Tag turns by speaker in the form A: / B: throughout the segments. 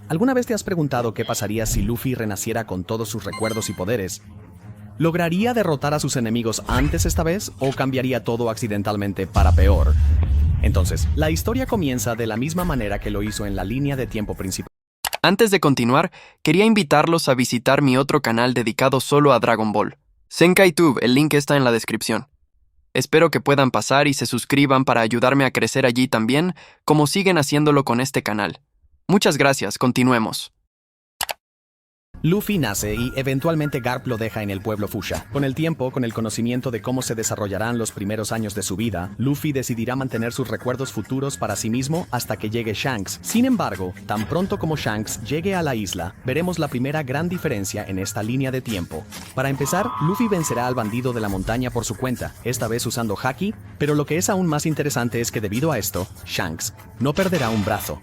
A: ¿Alguna vez te has preguntado qué pasaría si Luffy renaciera con todos sus recuerdos y poderes? ¿Lograría derrotar a sus enemigos antes esta vez o cambiaría todo accidentalmente para peor? Entonces, la historia comienza de la misma manera que lo hizo en la línea de tiempo principal.
B: Antes de continuar, quería invitarlos a visitar mi otro canal dedicado solo a Dragon Ball. SenkaiTube, el link está en la descripción. Espero que puedan pasar y se suscriban para ayudarme a crecer allí también, como siguen haciéndolo con este canal. Muchas gracias, continuemos.
A: Luffy nace y eventualmente Garp lo deja en el pueblo Fuchsia. Con el tiempo, con el conocimiento de cómo se desarrollarán los primeros años de su vida, Luffy decidirá mantener sus recuerdos futuros para sí mismo hasta que llegue Shanks. Sin embargo, tan pronto como Shanks llegue a la isla, veremos la primera gran diferencia en esta línea de tiempo. Para empezar, Luffy vencerá al bandido de la montaña por su cuenta, esta vez usando Haki, pero lo que es aún más interesante es que debido a esto, Shanks no perderá un brazo.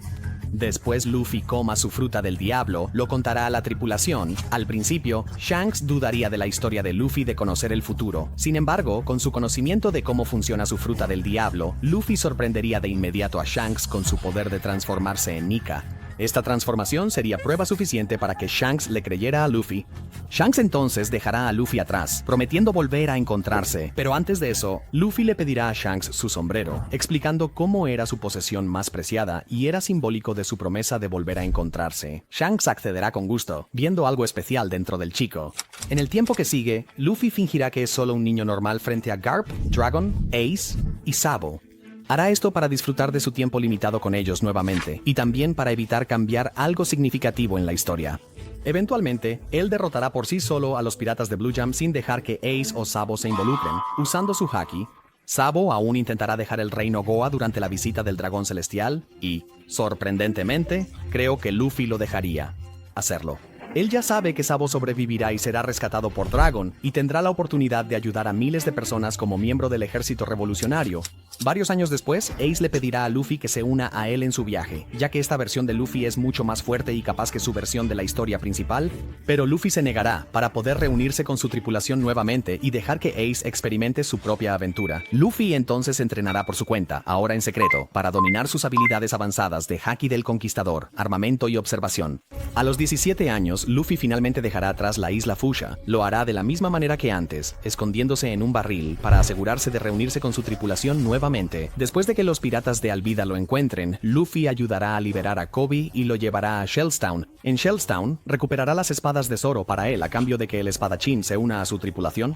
A: Después Luffy coma su fruta del diablo, lo contará a la tripulación. Al principio, Shanks dudaría de la historia de Luffy de conocer el futuro. Sin embargo, con su conocimiento de cómo funciona su fruta del diablo, Luffy sorprendería de inmediato a Shanks con su poder de transformarse en Nika. Esta transformación sería prueba suficiente para que Shanks le creyera a Luffy. Shanks entonces dejará a Luffy atrás, prometiendo volver a encontrarse. Pero antes de eso, Luffy le pedirá a Shanks su sombrero, explicando cómo era su posesión más preciada y era simbólico de su promesa de volver a encontrarse. Shanks accederá con gusto, viendo algo especial dentro del chico. En el tiempo que sigue, Luffy fingirá que es solo un niño normal frente a Garp, Dragon, Ace y Sabo. Hará esto para disfrutar de su tiempo limitado con ellos nuevamente, y también para evitar cambiar algo significativo en la historia. Eventualmente, él derrotará por sí solo a los piratas de Blue Jam sin dejar que Ace o Sabo se involucren. Usando su Haki, Sabo aún intentará dejar el reino Goa durante la visita del dragón celestial y, sorprendentemente, creo que Luffy lo dejaría hacerlo. Él ya sabe que Sabo sobrevivirá y será rescatado por Dragon, y tendrá la oportunidad de ayudar a miles de personas como miembro del ejército revolucionario. Varios años después, Ace le pedirá a Luffy que se una a él en su viaje, ya que esta versión de Luffy es mucho más fuerte y capaz que su versión de la historia principal, pero Luffy se negará para poder reunirse con su tripulación nuevamente y dejar que Ace experimente su propia aventura. Luffy entonces entrenará por su cuenta, ahora en secreto, para dominar sus habilidades avanzadas de Haki del Conquistador, armamento y observación. A los 17 años, Luffy finalmente dejará atrás la isla Fuchsia. Lo hará de la misma manera que antes, escondiéndose en un barril para asegurarse de reunirse con su tripulación nuevamente. Después de que los piratas de Alvida lo encuentren, Luffy ayudará a liberar a Kobe y lo llevará a Shellstown. En Shellstown, recuperará las espadas de Zoro para él a cambio de que el espadachín se una a su tripulación.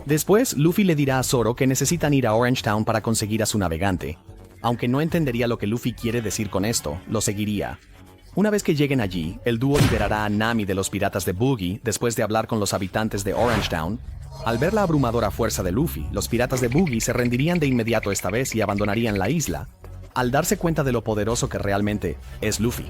A: Después, Luffy le dirá a Zoro que necesitan ir a Orangetown para conseguir a su navegante. Aunque no entendería lo que Luffy quiere decir con esto, lo seguiría. Una vez que lleguen allí, el dúo liberará a Nami de los piratas de Boogie después de hablar con los habitantes de Orangetown. Al ver la abrumadora fuerza de Luffy, los piratas de Boogie se rendirían de inmediato esta vez y abandonarían la isla, al darse cuenta de lo poderoso que realmente es Luffy.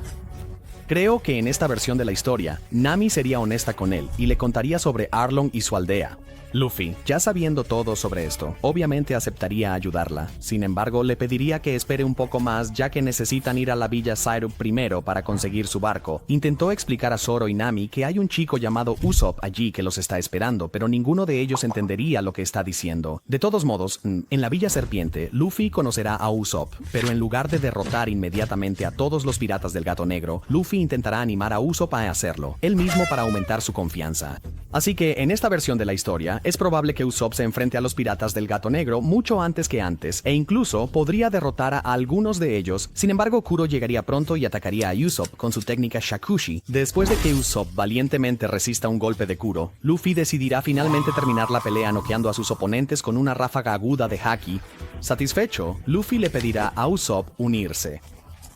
A: Creo que en esta versión de la historia, Nami sería honesta con él y le contaría sobre Arlong y su aldea. Luffy, ya sabiendo todo sobre esto, obviamente aceptaría ayudarla. Sin embargo, le pediría que espere un poco más ya que necesitan ir a la villa Syrup primero para conseguir su barco. Intentó explicar a Zoro y Nami que hay un chico llamado Usopp allí que los está esperando, pero ninguno de ellos entendería lo que está diciendo. De todos modos, en la Villa Serpiente, Luffy conocerá a Usopp, pero en lugar de derrotar inmediatamente a todos los piratas del Gato Negro, Luffy intentará animar a Usopp a hacerlo, él mismo para aumentar su confianza. Así que en esta versión de la historia, es probable que Usopp se enfrente a los piratas del Gato Negro mucho antes que antes, e incluso podría derrotar a algunos de ellos. Sin embargo, Kuro llegaría pronto y atacaría a Usopp con su técnica Shakushi. Después de que Usopp valientemente resista un golpe de Kuro, Luffy decidirá finalmente terminar la pelea noqueando a sus oponentes con una ráfaga aguda de Haki. Satisfecho, Luffy le pedirá a Usopp unirse.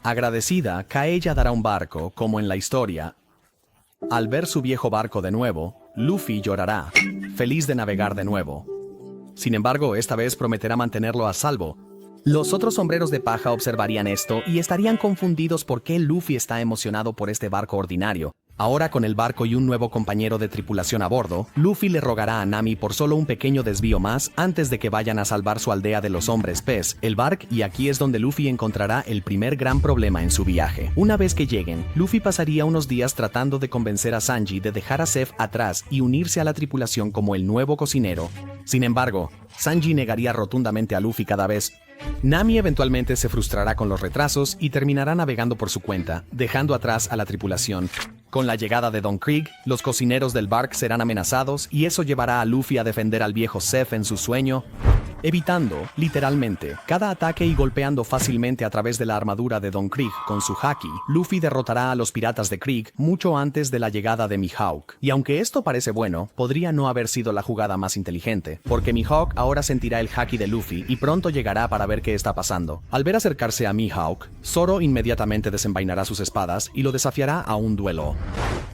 A: Agradecida, Kaeya dará un barco, como en la historia. Al ver su viejo barco de nuevo, Luffy llorará, feliz de navegar de nuevo. Sin embargo, esta vez prometerá mantenerlo a salvo. Los otros sombreros de paja observarían esto y estarían confundidos por qué Luffy está emocionado por este barco ordinario. Ahora con el barco y un nuevo compañero de tripulación a bordo, Luffy le rogará a Nami por solo un pequeño desvío más antes de que vayan a salvar su aldea de los hombres pez, el Bark, y aquí es donde Luffy encontrará el primer gran problema en su viaje. Una vez que lleguen, Luffy pasaría unos días tratando de convencer a Sanji de dejar a Zeff atrás y unirse a la tripulación como el nuevo cocinero. Sin embargo, Sanji negaría rotundamente a Luffy cada vez Nami eventualmente se frustrará con los retrasos y terminará navegando por su cuenta, dejando atrás a la tripulación. Con la llegada de Don Krieg, los cocineros del barco serán amenazados y eso llevará a Luffy a defender al viejo Zeph en su sueño, evitando, literalmente, cada ataque y golpeando fácilmente a través de la armadura de Don Krieg con su haki. Luffy derrotará a los piratas de Krieg mucho antes de la llegada de Mihawk. Y aunque esto parece bueno, podría no haber sido la jugada más inteligente, porque Mihawk ahora sentirá el haki de Luffy y pronto llegará para ver qué está pasando. Al ver acercarse a Mihawk, Zoro inmediatamente desenvainará sus espadas y lo desafiará a un duelo.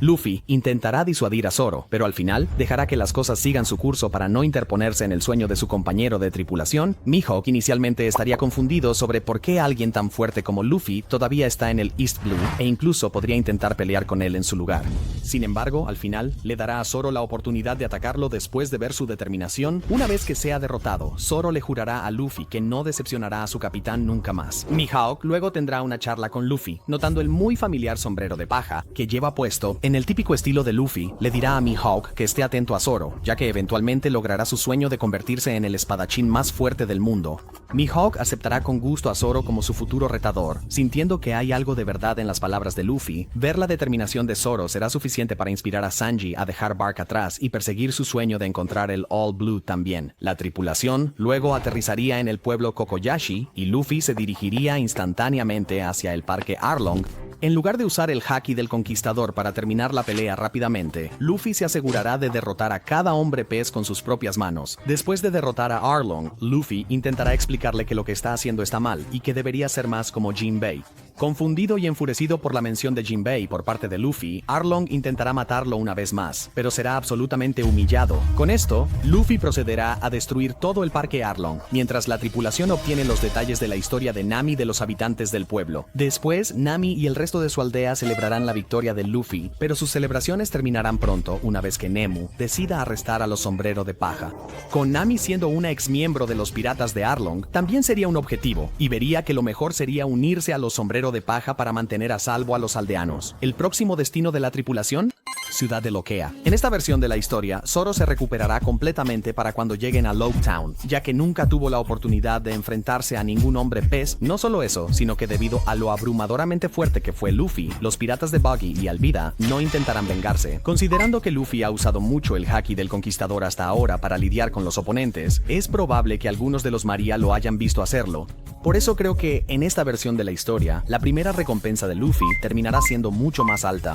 A: Luffy intentará disuadir a Zoro, pero al final dejará que las cosas sigan su curso para no interponerse en el sueño de su compañero de tripulación. Mihawk inicialmente estaría confundido sobre por qué alguien tan fuerte como Luffy todavía está en el East Blue e incluso podría intentar pelear con él en su lugar. Sin embargo, al final, le dará a Zoro la oportunidad de atacarlo después de ver su determinación. Una vez que sea derrotado, Zoro le jurará a Luffy que no decepcionará a su capitán nunca más. Mihawk luego tendrá una charla con Luffy, notando el muy familiar sombrero de paja que lleva puesto. En el típico estilo de Luffy, le dirá a Mihawk que esté atento a Zoro, ya que eventualmente logrará su sueño de convertirse en el espadachín más fuerte del mundo. Mihawk aceptará con gusto a Zoro como su futuro retador, sintiendo que hay algo de verdad en las palabras de Luffy. Ver la determinación de Zoro será suficiente para inspirar a Sanji a dejar Bark atrás y perseguir su sueño de encontrar el All Blue también. La tripulación luego aterrizaría en el pueblo Kokoyashi y Luffy se dirigiría instantáneamente hacia el parque Arlong. En lugar de usar el haki del conquistador para terminar la pelea rápidamente, Luffy se asegurará de derrotar a cada hombre pez con sus propias manos. Después de derrotar a Arlong, Luffy intentará explicarle que lo que está haciendo está mal y que debería ser más como Jinbei. Confundido y enfurecido por la mención de Jinbei por parte de Luffy, Arlong intentará matarlo una vez más, pero será absolutamente humillado. Con esto, Luffy procederá a destruir todo el parque Arlong, mientras la tripulación obtiene los detalles de la historia de Nami de los habitantes del pueblo. Después, Nami y el resto de su aldea celebrarán la victoria de Luffy, pero sus celebraciones terminarán pronto una vez que Nemu decida arrestar a los sombreros de paja. Con Nami siendo una ex miembro de los piratas de Arlong, también sería un objetivo, y vería que lo mejor sería unirse a los sombreros de paja para mantener a salvo a los aldeanos. ¿El próximo destino de la tripulación? Ciudad de Loquea. En esta versión de la historia, Zoro se recuperará completamente para cuando lleguen a Loguetown, ya que nunca tuvo la oportunidad de enfrentarse a ningún hombre pez. No solo eso, sino que debido a lo abrumadoramente fuerte que fue Luffy, los piratas de Buggy y Alvida no intentarán vengarse. Considerando que Luffy ha usado mucho el haki del conquistador hasta ahora para lidiar con los oponentes, es probable que algunos de los Maria lo hayan visto hacerlo. Por eso creo que en esta versión de la historia, la primera recompensa de Luffy terminará siendo mucho más alta,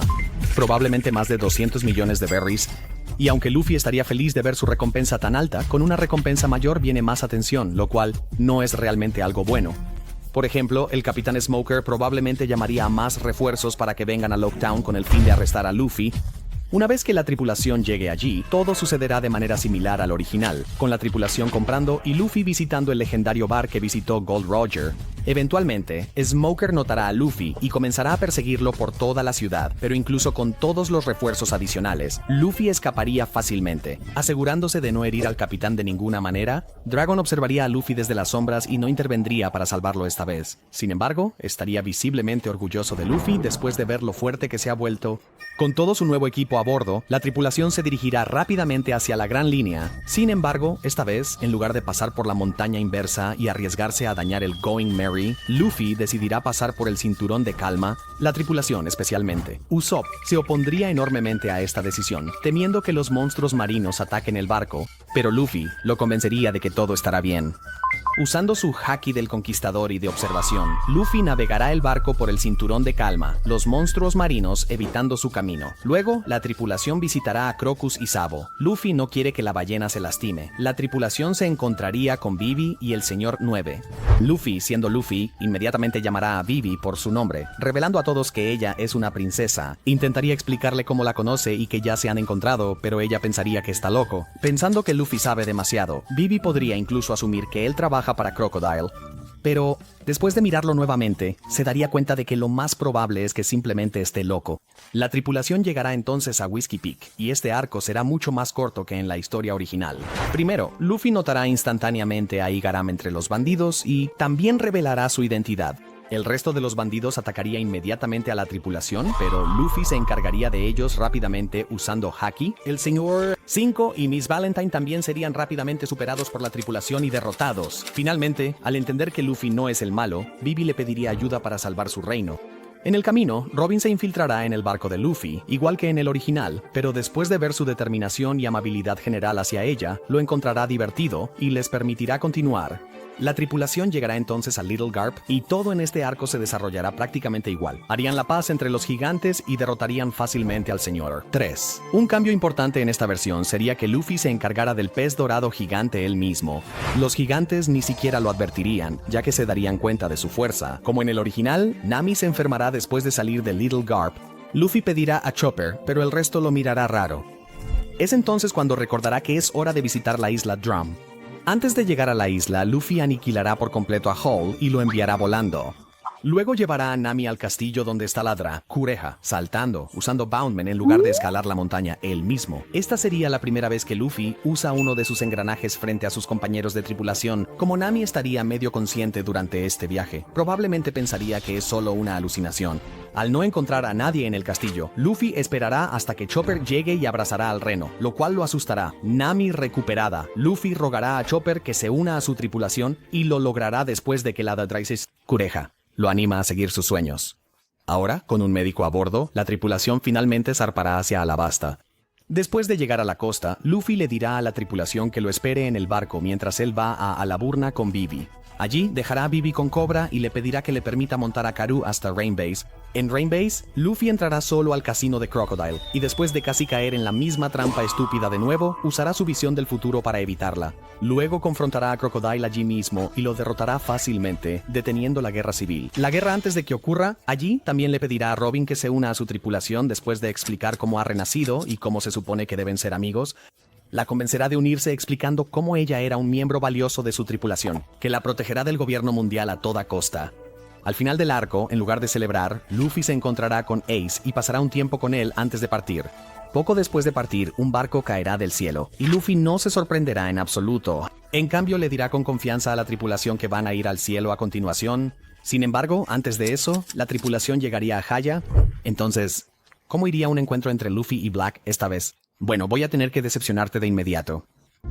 A: probablemente más de 200 millones de berries. Y aunque Luffy estaría feliz de ver su recompensa tan alta, con una recompensa mayor viene más atención, lo cual no es realmente algo bueno. Por ejemplo, el Capitán Smoker probablemente llamaría a más refuerzos para que vengan a Loguetown con el fin de arrestar a Luffy. Una vez que la tripulación llegue allí, todo sucederá de manera similar al original, con la tripulación comprando y Luffy visitando el legendario bar que visitó Gold Roger. Eventualmente, Smoker notará a Luffy y comenzará a perseguirlo por toda la ciudad, pero incluso con todos los refuerzos adicionales, Luffy escaparía fácilmente. Asegurándose de no herir al capitán de ninguna manera, Dragon observaría a Luffy desde las sombras y no intervendría para salvarlo esta vez. Sin embargo, estaría visiblemente orgulloso de Luffy después de ver lo fuerte que se ha vuelto. Con todo su nuevo equipo a bordo, la tripulación se dirigirá rápidamente hacia la Gran Línea. Sin embargo, esta vez, en lugar de pasar por la montaña inversa y arriesgarse a dañar el Going Merry, Luffy decidirá pasar por el cinturón de calma. La tripulación especialmente, Usopp, se opondría enormemente a esta decisión, temiendo que los monstruos marinos ataquen el barco, pero Luffy lo convencería de que todo estará bien. Usando su haki del conquistador y de observación, Luffy navegará el barco por el cinturón de calma, los monstruos marinos evitando su camino. Luego, la tripulación visitará a Crocus y Sabo. Luffy no quiere que la ballena se lastime. La tripulación se encontraría con Vivi y el Señor 9. Luffy, siendo Luffy, inmediatamente llamará a Vivi por su nombre, revelando a todos que ella es una princesa. Intentaría explicarle cómo la conoce y que ya se han encontrado, pero ella pensaría que está loco. Pensando que Luffy sabe demasiado, Vivi podría incluso asumir que él trabaja para Crocodile. Pero, después de mirarlo nuevamente, se daría cuenta de que lo más probable es que simplemente esté loco. La tripulación llegará entonces a Whiskey Peak, y este arco será mucho más corto que en la historia original. Primero, Luffy notará instantáneamente a Igaram entre los bandidos y también revelará su identidad. El resto de los bandidos atacaría inmediatamente a la tripulación, pero Luffy se encargaría de ellos rápidamente usando Haki. El señor 5 y Miss Valentine también serían rápidamente superados por la tripulación y derrotados. Finalmente, al entender que Luffy no es el malo, Vivi le pediría ayuda para salvar su reino. En el camino, Robin se infiltrará en el barco de Luffy, igual que en el original, pero después de ver su determinación y amabilidad general hacia ella, lo encontrará divertido y les permitirá continuar. La tripulación llegará entonces a Little Garp y todo en este arco se desarrollará prácticamente igual. Harían la paz entre los gigantes y derrotarían fácilmente al señor 3. Un cambio importante en esta versión sería que Luffy se encargara del pez dorado gigante él mismo. Los gigantes ni siquiera lo advertirían, ya que se darían cuenta de su fuerza. Como en el original, Nami se enfermará después de salir de Little Garp. Luffy pedirá a Chopper, pero el resto lo mirará raro. Es entonces cuando recordará que es hora de visitar la isla Drum. Antes de llegar a la isla, Luffy aniquilará por completo a Hall y lo enviará volando. Luego llevará a Nami al castillo donde está la Kureha, saltando, usando Boundman en lugar de escalar la montaña él mismo. Esta sería la primera vez que Luffy usa uno de sus engranajes frente a sus compañeros de tripulación. Como Nami estaría medio consciente durante este viaje, probablemente pensaría que es solo una alucinación. Al no encontrar a nadie en el castillo, Luffy esperará hasta que Chopper llegue y abrazará al reno, lo cual lo asustará. Nami recuperada, Luffy rogará a Chopper que se una a su tripulación y lo logrará después de que la Kureha lo anima a seguir sus sueños. Ahora, con un médico a bordo, la tripulación finalmente zarpará hacia Alabasta. Después de llegar a la costa, Luffy le dirá a la tripulación que lo espere en el barco mientras él va a Alaburna con Vivi. Allí dejará a Vivi con Cobra y le pedirá que le permita montar a Karoo hasta Rain Base. En Rain Base, Luffy entrará solo al casino de Crocodile y después de casi caer en la misma trampa estúpida de nuevo, usará su visión del futuro para evitarla. Luego confrontará a Crocodile allí mismo y lo derrotará fácilmente, deteniendo la guerra civil. La guerra antes de que ocurra, allí también le pedirá a Robin que se una a su tripulación después de explicar cómo ha renacido y cómo se supone que deben ser amigos. La convencerá de unirse explicando cómo ella era un miembro valioso de su tripulación, que la protegerá del gobierno mundial a toda costa. Al final del arco, en lugar de celebrar, Luffy se encontrará con Ace y pasará un tiempo con él antes de partir. Poco después de partir, un barco caerá del cielo, y Luffy no se sorprenderá en absoluto. En cambio, le dirá con confianza a la tripulación que van a ir al cielo a continuación. Sin embargo, antes de eso, la tripulación llegaría a Haya. Entonces, ¿cómo iría un encuentro entre Luffy y Black esta vez? Bueno, voy a tener que decepcionarte de inmediato.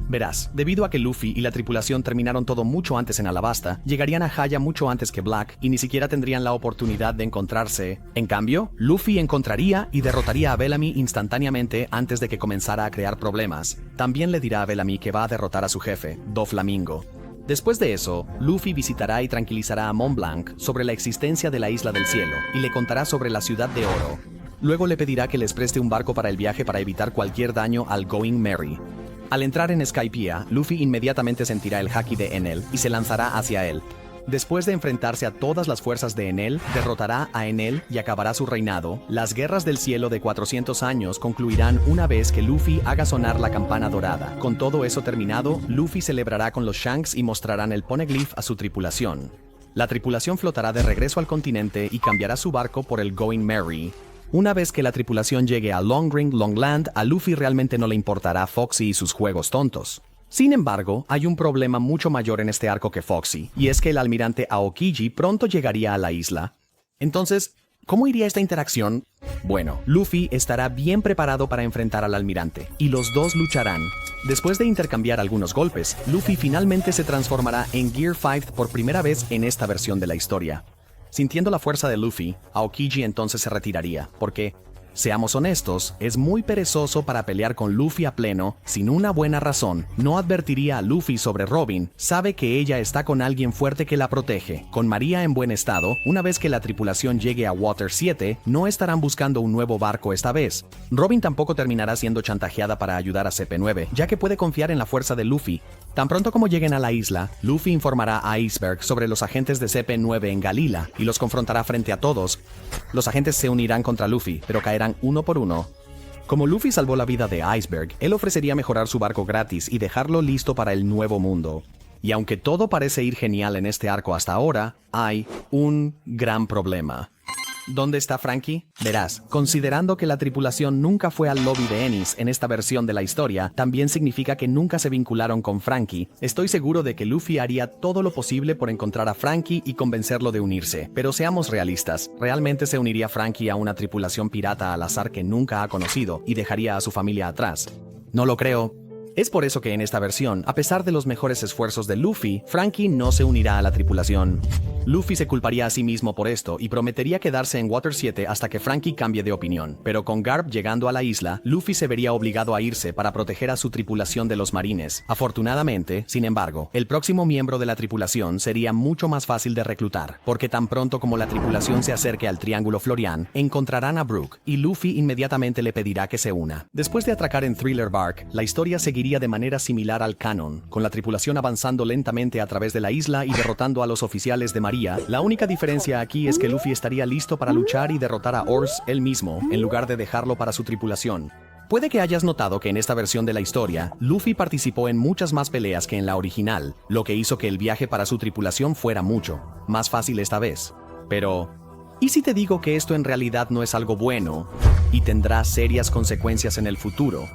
A: Verás, debido a que Luffy y la tripulación terminaron todo mucho antes en Alabasta, llegarían a Haya mucho antes que Black y ni siquiera tendrían la oportunidad de encontrarse. En cambio, Luffy encontraría y derrotaría a Bellamy instantáneamente antes de que comenzara a crear problemas. También le dirá a Bellamy que va a derrotar a su jefe, Doflamingo. Después de eso, Luffy visitará y tranquilizará a Mont Blanc sobre la existencia de la Isla del Cielo y le contará sobre la Ciudad de Oro. Luego le pedirá que les preste un barco para el viaje para evitar cualquier daño al Going Merry. Al entrar en Skypiea, Luffy inmediatamente sentirá el haki de Enel y se lanzará hacia él. Después de enfrentarse a todas las fuerzas de Enel, derrotará a Enel y acabará su reinado. Las guerras del cielo de 400 años concluirán una vez que Luffy haga sonar la campana dorada. Con todo eso terminado, Luffy celebrará con los Shanks y mostrarán el Poneglyph a su tripulación. La tripulación flotará de regreso al continente y cambiará su barco por el Going Merry. Una vez que la tripulación llegue a Long Ring Long Land, a Luffy realmente no le importará Foxy y sus juegos tontos. Sin embargo, hay un problema mucho mayor en este arco que Foxy, y es que el almirante Aokiji pronto llegaría a la isla. Entonces, ¿cómo iría esta interacción? Bueno, Luffy estará bien preparado para enfrentar al almirante, y los dos lucharán. Después de intercambiar algunos golpes, Luffy finalmente se transformará en Gear 5 por primera vez en esta versión de la historia. Sintiendo la fuerza de Luffy, Aokiji entonces se retiraría, porque, seamos honestos, es muy perezoso para pelear con Luffy a pleno, sin una buena razón. No advertiría a Luffy sobre Robin, sabe que ella está con alguien fuerte que la protege. Con María en buen estado, una vez que la tripulación llegue a Water 7, no estarán buscando un nuevo barco esta vez. Robin tampoco terminará siendo chantajeada para ayudar a CP9, ya que puede confiar en la fuerza de Luffy. Tan pronto como lleguen a la isla, Luffy informará a Iceberg sobre los agentes de CP9 en Galila y los confrontará frente a todos. Los agentes se unirán contra Luffy, pero caerán uno por uno. Como Luffy salvó la vida de Iceberg, él ofrecería mejorar su barco gratis y dejarlo listo para el nuevo mundo. Y aunque todo parece ir genial en este arco hasta ahora, hay un gran problema. ¿Dónde está Frankie? Verás, considerando que la tripulación nunca fue al lobby de Ennis en esta versión de la historia, también significa que nunca se vincularon con Frankie. Estoy seguro de que Luffy haría todo lo posible por encontrar a Frankie y convencerlo de unirse. Pero seamos realistas, ¿realmente se uniría Frankie a una tripulación pirata al azar que nunca ha conocido y dejaría a su familia atrás? No lo creo. Es por eso que en esta versión, a pesar de los mejores esfuerzos de Luffy, Frankie no se unirá a la tripulación. Luffy se culparía a sí mismo por esto y prometería quedarse en Water 7 hasta que Frankie cambie de opinión. Pero con Garp llegando a la isla, Luffy se vería obligado a irse para proteger a su tripulación de los marines. Afortunadamente, sin embargo, el próximo miembro de la tripulación sería mucho más fácil de reclutar, porque tan pronto como la tripulación se acerque al Triángulo Florian, encontrarán a Brook y Luffy inmediatamente le pedirá que se una. Después de atracar en Thriller Bark, la historia seguiría de manera similar al canon, con la tripulación avanzando lentamente a través de la isla y derrotando a los oficiales de María. La única diferencia aquí es que Luffy estaría listo para luchar y derrotar a Ors él mismo, en lugar de dejarlo para su tripulación. Puede que hayas notado que en esta versión de la historia, Luffy participó en muchas más peleas que en la original, lo que hizo que el viaje para su tripulación fuera mucho más fácil esta vez. Pero, ¿y si te digo que esto en realidad no es algo bueno y tendrá serias consecuencias en el futuro?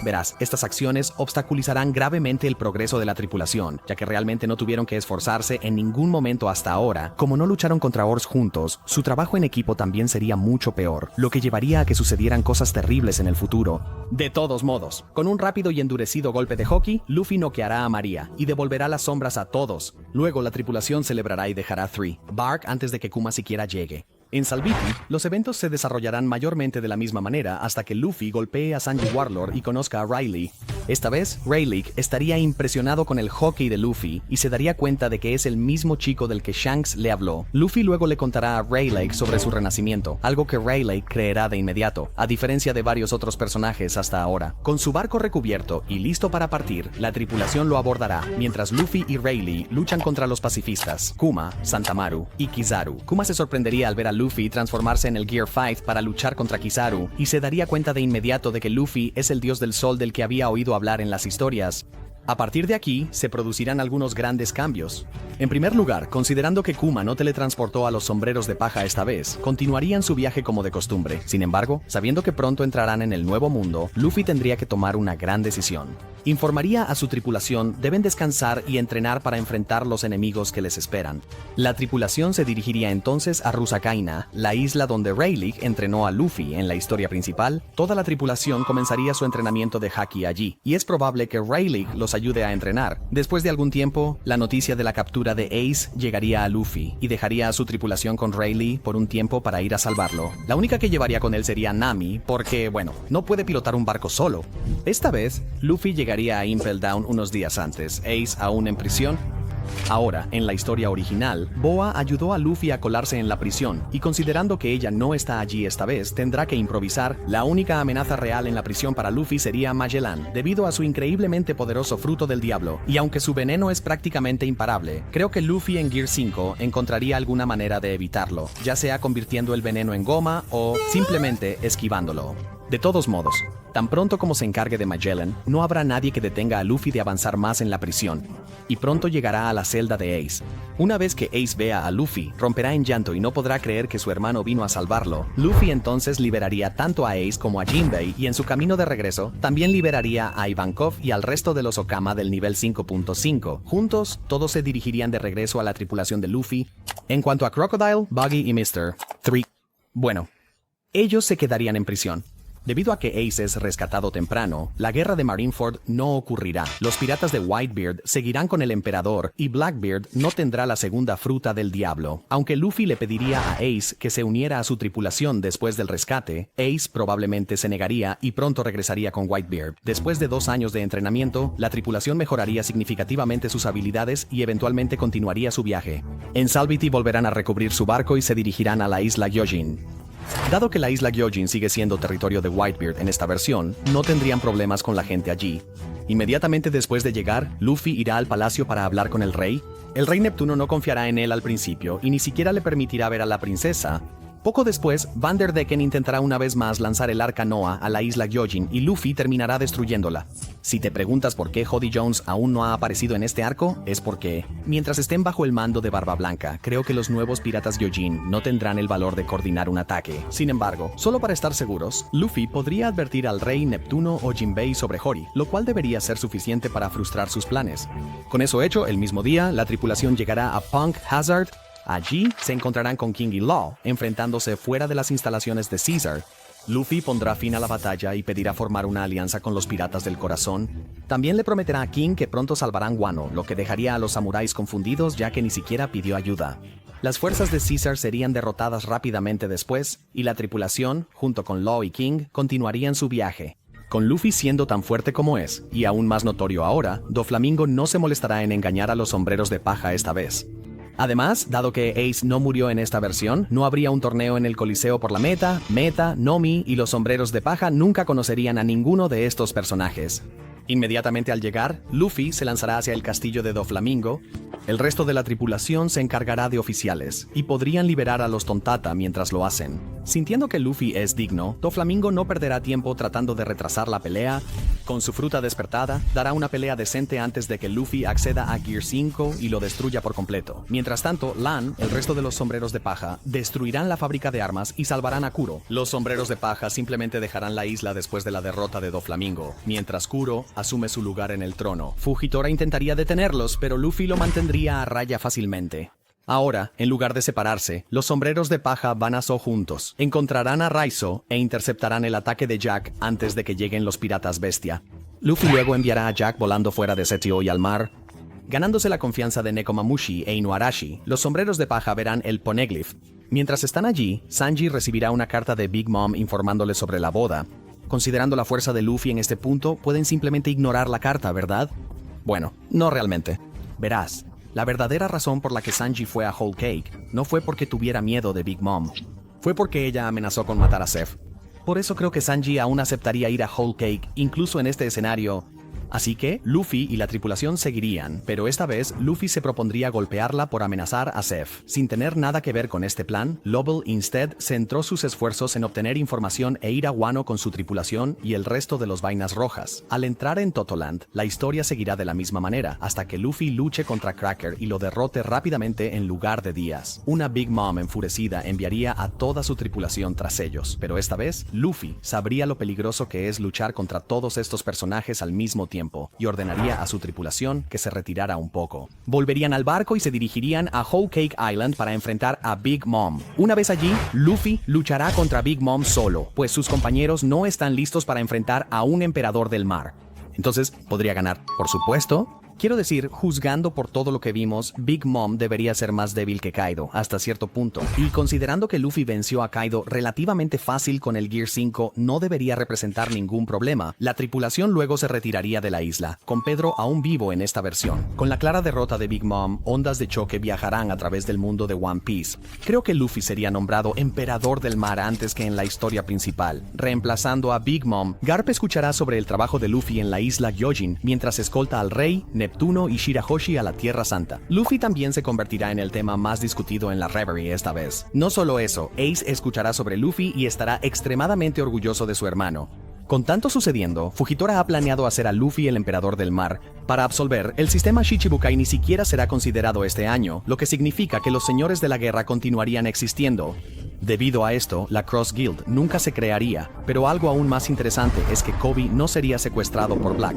A: Verás, estas acciones obstaculizarán gravemente el progreso de la tripulación, ya que realmente no tuvieron que esforzarse en ningún momento hasta ahora. Como no lucharon contra Ors juntos, su trabajo en equipo también sería mucho peor, lo que llevaría a que sucedieran cosas terribles en el futuro. De todos modos, con un rápido y endurecido golpe de hockey, Luffy noqueará a María y devolverá las sombras a todos. Luego la tripulación celebrará y dejará a Three Bark antes de que Kuma siquiera llegue. En Salviti, los eventos se desarrollarán mayormente de la misma manera hasta que Luffy golpee a Sanji Warlord y conozca a Rayleigh. Esta vez, Rayleigh estaría impresionado con el hockey de Luffy y se daría cuenta de que es el mismo chico del que Shanks le habló. Luffy luego le contará a Rayleigh sobre su renacimiento, algo que Rayleigh creerá de inmediato, a diferencia de varios otros personajes hasta ahora. Con su barco recubierto y listo para partir, la tripulación lo abordará, mientras Luffy y Rayleigh luchan contra los pacifistas, Kuma, Santamaru y Kizaru. Kuma se sorprendería al ver a Luffy transformarse en el Gear 5 para luchar contra Kizaru y se daría cuenta de inmediato de que Luffy es el dios del sol del que había oído hablar en las historias. A partir de aquí, se producirán algunos grandes cambios. En primer lugar, considerando que Kuma no teletransportó a los sombreros de paja esta vez, continuarían su viaje como de costumbre. Sin embargo, sabiendo que pronto entrarán en el nuevo mundo, Luffy tendría que tomar una gran decisión. Informaría a su tripulación deben descansar y entrenar para enfrentar los enemigos que les esperan. La tripulación se dirigiría entonces a Rusakaina, la isla donde Rayleigh entrenó a Luffy en la historia principal. Toda la tripulación comenzaría su entrenamiento de haki allí, y es probable que Rayleigh los ayude a entrenar. Después de algún tiempo, la noticia de la captura de Ace llegaría a Luffy y dejaría a su tripulación con Rayleigh por un tiempo para ir a salvarlo. La única que llevaría con él sería Nami, porque, bueno, no puede pilotar un barco solo. Esta vez, Luffy llegaría a Impel Down unos días antes, Ace aún en prisión. Ahora, en la historia original, Boa ayudó a Luffy a colarse en la prisión, y considerando que ella no está allí esta vez, tendrá que improvisar. La única amenaza real en la prisión para Luffy sería Magellan, debido a su increíblemente poderoso fruto del diablo, y aunque su veneno es prácticamente imparable, creo que Luffy en Gear 5 encontraría alguna manera de evitarlo, ya sea convirtiendo el veneno en goma o simplemente esquivándolo. De todos modos, tan pronto como se encargue de Magellan, no habrá nadie que detenga a Luffy de avanzar más en la prisión, y pronto llegará a la celda de Ace. Una vez que Ace vea a Luffy, romperá en llanto y no podrá creer que su hermano vino a salvarlo. Luffy entonces liberaría tanto a Ace como a Jinbei, y en su camino de regreso, también liberaría a Ivankov y al resto de los Okama del nivel 5.5. Juntos, todos se dirigirían de regreso a la tripulación de Luffy. En cuanto a Crocodile, Buggy y Mr. 3, bueno, ellos se quedarían en prisión. Debido a que Ace es rescatado temprano, la guerra de Marineford no ocurrirá. Los piratas de Whitebeard seguirán con el emperador y Blackbeard no tendrá la segunda fruta del diablo. Aunque Luffy le pediría a Ace que se uniera a su tripulación después del rescate, Ace probablemente se negaría y pronto regresaría con Whitebeard. Después de 2 años de entrenamiento, la tripulación mejoraría significativamente sus habilidades y eventualmente continuaría su viaje. En Salviti volverán a recubrir su barco y se dirigirán a la isla Gyojin. Dado que la isla Gyojin sigue siendo territorio de Whitebeard en esta versión, no tendrían problemas con la gente allí. Inmediatamente después de llegar, Luffy irá al palacio para hablar con el rey. El rey Neptuno no confiará en él al principio y ni siquiera le permitirá ver a la princesa, Poco después, Vanderdecken intentará una vez más lanzar el arca Noah a la isla Gyojin y Luffy terminará destruyéndola. Si te preguntas por qué Jody Jones aún no ha aparecido en este arco, es porque, mientras estén bajo el mando de Barba Blanca, creo que los nuevos piratas Gyojin no tendrán el valor de coordinar un ataque. Sin embargo, solo para estar seguros, Luffy podría advertir al rey Neptuno o Jinbei sobre Hori, lo cual debería ser suficiente para frustrar sus planes. Con eso hecho, el mismo día, la tripulación llegará a Punk Hazard. Allí se encontrarán con King y Law, enfrentándose fuera de las instalaciones de Caesar. Luffy pondrá fin a la batalla y pedirá formar una alianza con los Piratas del Corazón. También le prometerá a King que pronto salvarán Wano, lo que dejaría a los samuráis confundidos ya que ni siquiera pidió ayuda. Las fuerzas de Caesar serían derrotadas rápidamente después, y la tripulación, junto con Law y King, continuarían su viaje. Con Luffy siendo tan fuerte como es, y aún más notorio ahora, Doflamingo no se molestará en engañar a los sombreros de paja esta vez. Además, dado que Ace no murió en esta versión, no habría un torneo en el Coliseo por la Meta, Nomi y los sombreros de paja nunca conocerían a ninguno de estos personajes. Inmediatamente al llegar, Luffy se lanzará hacia el castillo de Doflamingo. El resto de la tripulación se encargará de oficiales, y podrían liberar a los Tontata mientras lo hacen. Sintiendo que Luffy es digno, Doflamingo no perderá tiempo tratando de retrasar la pelea. Con su fruta despertada, dará una pelea decente antes de que Luffy acceda a Gear 5 y lo destruya por completo. Mientras tanto, Lan, el resto de los sombreros de paja, destruirán la fábrica de armas y salvarán a Kuro. Los sombreros de paja simplemente dejarán la isla después de la derrota de Doflamingo, mientras Kuro asume su lugar en el trono. Fujitora intentaría detenerlos, pero Luffy lo mantendría a raya fácilmente. Ahora, en lugar de separarse, los sombreros de paja van a Zo juntos. Encontrarán a Raizo e interceptarán el ataque de Jack antes de que lleguen los piratas bestia. Luffy luego enviará a Jack volando fuera de Zetio al mar. Ganándose la confianza de Nekomamushi e Inuarashi, los sombreros de paja verán el Poneglyph. Mientras están allí, Sanji recibirá una carta de Big Mom informándole sobre la boda. Considerando la fuerza de Luffy en este punto, pueden simplemente ignorar la carta, ¿verdad? Bueno, no realmente. Verás, la verdadera razón por la que Sanji fue a Whole Cake no fue porque tuviera miedo de Big Mom. Fue porque ella amenazó con matar a Zeff. Por eso creo que Sanji aún aceptaría ir a Whole Cake, incluso en este escenario. Así que, Luffy y la tripulación seguirían, pero esta vez Luffy se propondría golpearla por amenazar a Zeff. Sin tener nada que ver con este plan, Lovell instead centró sus esfuerzos en obtener información e ir a Wano con su tripulación y el resto de los Vainas Rojas. Al entrar en Totoland, la historia seguirá de la misma manera, hasta que Luffy luche contra Cracker y lo derrote rápidamente en lugar de días. Una Big Mom enfurecida enviaría a toda su tripulación tras ellos, pero esta vez, Luffy sabría lo peligroso que es luchar contra todos estos personajes al mismo tiempo, y ordenaría a su tripulación que se retirara un poco. Volverían al barco y se dirigirían a Whole Cake Island para enfrentar a Big Mom. Una vez allí, Luffy luchará contra Big Mom solo, pues sus compañeros no están listos para enfrentar a un emperador del mar. Entonces, podría ganar, por supuesto. Quiero decir, juzgando por todo lo que vimos, Big Mom debería ser más débil que Kaido, hasta cierto punto. Y considerando que Luffy venció a Kaido relativamente fácil con el Gear 5, no debería representar ningún problema. La tripulación luego se retiraría de la isla, con Pedro aún vivo en esta versión. Con la clara derrota de Big Mom, ondas de choque viajarán a través del mundo de One Piece. Creo que Luffy sería nombrado Emperador del Mar antes que en la historia principal, reemplazando a Big Mom. Garp escuchará sobre el trabajo de Luffy en la isla Gyojin, mientras escolta al rey, Neptuno y Shirahoshi a la Tierra Santa. Luffy también se convertirá en el tema más discutido en la Reverie esta vez. No solo eso, Ace escuchará sobre Luffy y estará extremadamente orgulloso de su hermano. Con tanto sucediendo, Fujitora ha planeado hacer a Luffy el Emperador del Mar. Para absolver, el sistema Shichibukai ni siquiera será considerado este año, lo que significa que los señores de la guerra continuarían existiendo. Debido a esto, la Cross Guild nunca se crearía, pero algo aún más interesante es que Kobe no sería secuestrado por Black.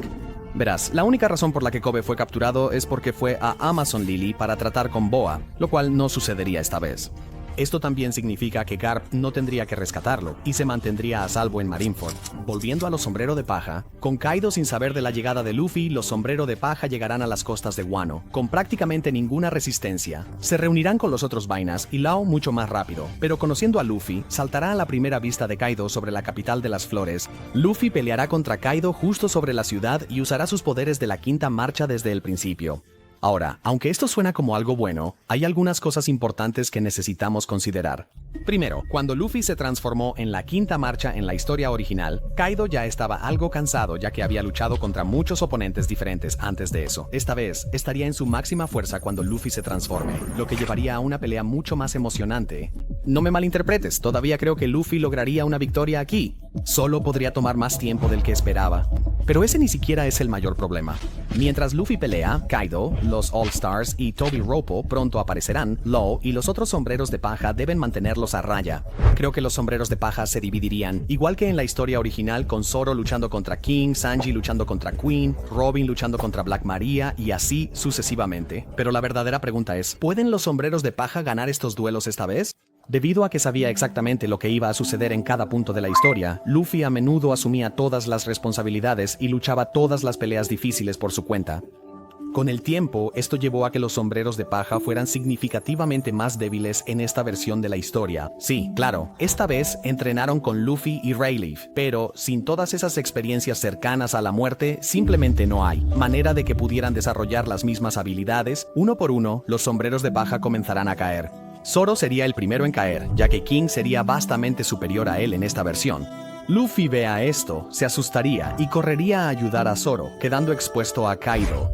A: Verás, la única razón por la que Kobe fue capturado es porque fue a Amazon Lily para tratar con Boa, lo cual no sucedería esta vez. Esto también significa que Garp no tendría que rescatarlo y se mantendría a salvo en Marineford. Volviendo a los Sombrero de Paja, con Kaido sin saber de la llegada de Luffy, los Sombrero de Paja llegarán a las costas de Wano, con prácticamente ninguna resistencia. Se reunirán con los otros vainas y Lao mucho más rápido, pero conociendo a Luffy, saltará a la primera vista de Kaido sobre la capital de las flores. Luffy peleará contra Kaido justo sobre la ciudad y usará sus poderes de la quinta marcha desde el principio. Ahora, aunque esto suena como algo bueno, hay algunas cosas importantes que necesitamos considerar. Primero, cuando Luffy se transformó en la quinta marcha en la historia original, Kaido ya estaba algo cansado ya que había luchado contra muchos oponentes diferentes antes de eso. Esta vez, estaría en su máxima fuerza cuando Luffy se transforme, lo que llevaría a una pelea mucho más emocionante. No me malinterpretes, todavía creo que Luffy lograría una victoria aquí. Solo podría tomar más tiempo del que esperaba. Pero ese ni siquiera es el mayor problema. Mientras Luffy pelea, Kaido, los All-Stars y Toby Roppo pronto aparecerán, Law y los otros sombreros de paja deben mantenerlos a raya. Creo que los sombreros de paja se dividirían, igual que en la historia original, con Zoro luchando contra King, Sanji luchando contra Queen, Robin luchando contra Black Maria y así sucesivamente. Pero la verdadera pregunta es, ¿pueden los sombreros de paja ganar estos duelos esta vez? Debido a que sabía exactamente lo que iba a suceder en cada punto de la historia, Luffy a menudo asumía todas las responsabilidades y luchaba todas las peleas difíciles por su cuenta. Con el tiempo, esto llevó a que los sombreros de paja fueran significativamente más débiles en esta versión de la historia. Sí, claro, esta vez entrenaron con Luffy y Rayleigh, pero sin todas esas experiencias cercanas a la muerte, simplemente no hay manera de que pudieran desarrollar las mismas habilidades. Uno por uno, los sombreros de paja comenzarán a caer. Zoro sería el primero en caer, ya que King sería vastamente superior a él en esta versión. Luffy vea esto, se asustaría y correría a ayudar a Zoro, quedando expuesto a Kaido.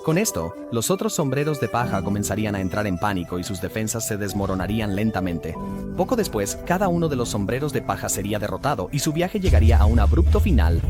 A: Con esto, los otros sombreros de paja comenzarían a entrar en pánico y sus defensas se desmoronarían lentamente. Poco después, cada uno de los sombreros de paja sería derrotado y su viaje llegaría a un abrupto final.